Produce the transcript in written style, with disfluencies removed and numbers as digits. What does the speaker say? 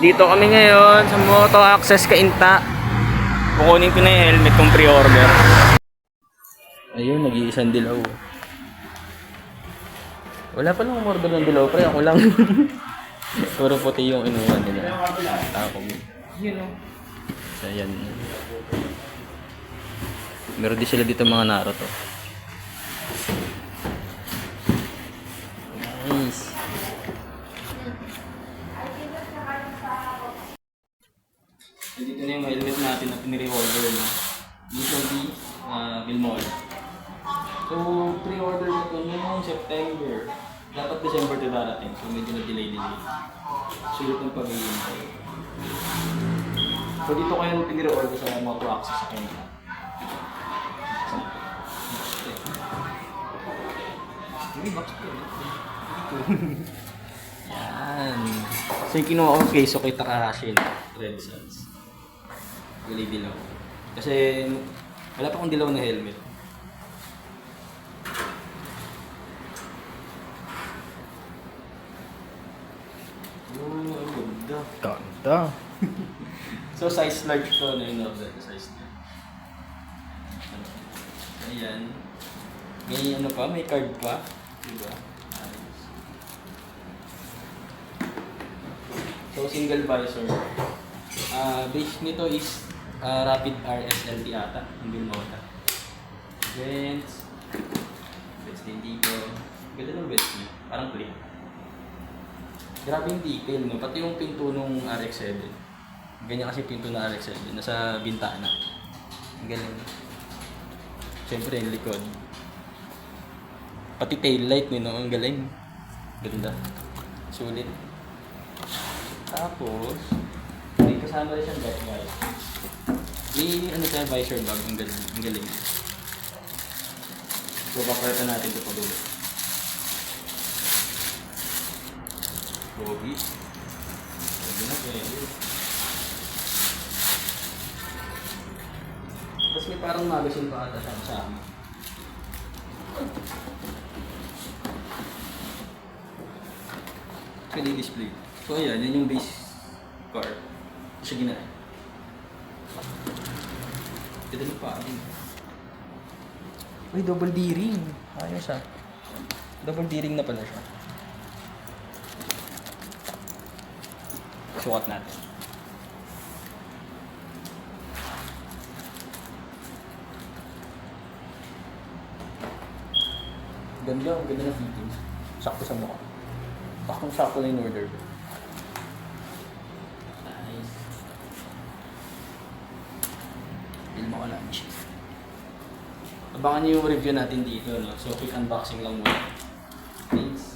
Dito kami ngayon sa Moto Access Cainta. Kukunin ko na yung helmet kong pre-order. Ayun, nag-iisang dilaw. Wala pa lang umorder ng dilaw, pre. Ako lang. Puro puti yung inuwan nila. Ako. Yun o. So, ayan. Meron din sila dito mga Naruto. Nice. Dito na yung helmet natin na pinire-order na. Usually, Gilmore. So, pre-order na ito noong September. Dapat December ito darating. So, medyo na-delay. Sulit ng pag-iintay. So, dito kayo pinire-order sa Moto Access sa Canada. Yan. So, yung kinuha ko case kay Takahashi na Red Suns. Gulay dilaw. Kasi wala pa akong dilaw na helmet. Oh, ang ganda. Ganda. So, size large to na yun order. Size large. Ayan. May ano pa, may card pa. Diba? Ayos. So, single visor. Base nito is Rapid RSLT ata. Hindi mo ata. Vents. Vents din dito. Ganda ng vents niya. Parang clean. Grabe yung detail, no? Pati yung pinto nung RX-7. Ganyan kasi pinto na RX-7. Nasa bintana. Ang galing. Siyempre, yung likod. Pati tail light nyo, no? Ang galing. Ganda. Sulit. Tapos, may kasama rin siyang guys. May ano siya, visor bag. Ang galing. Ang galing. So, paparata natin ito pag ulit. Pogi. Pwede na, pwede. Tapos may parang magazine pa ata siya sa amin. Pwede display. So ayan, yan yung base card. Siya ginahin. Pwede na pa rin. Uy, double D-ring. Ayos ah. Double D-ring na pala siya. Sukat natin. Ganda, ang ganda na fittings. Sakto sa mukha. Sakto na yung order. Nice. Filma ko lang siya. Abangan niyo yung review natin dito, no? So, quick unboxing lang muna. Thanks.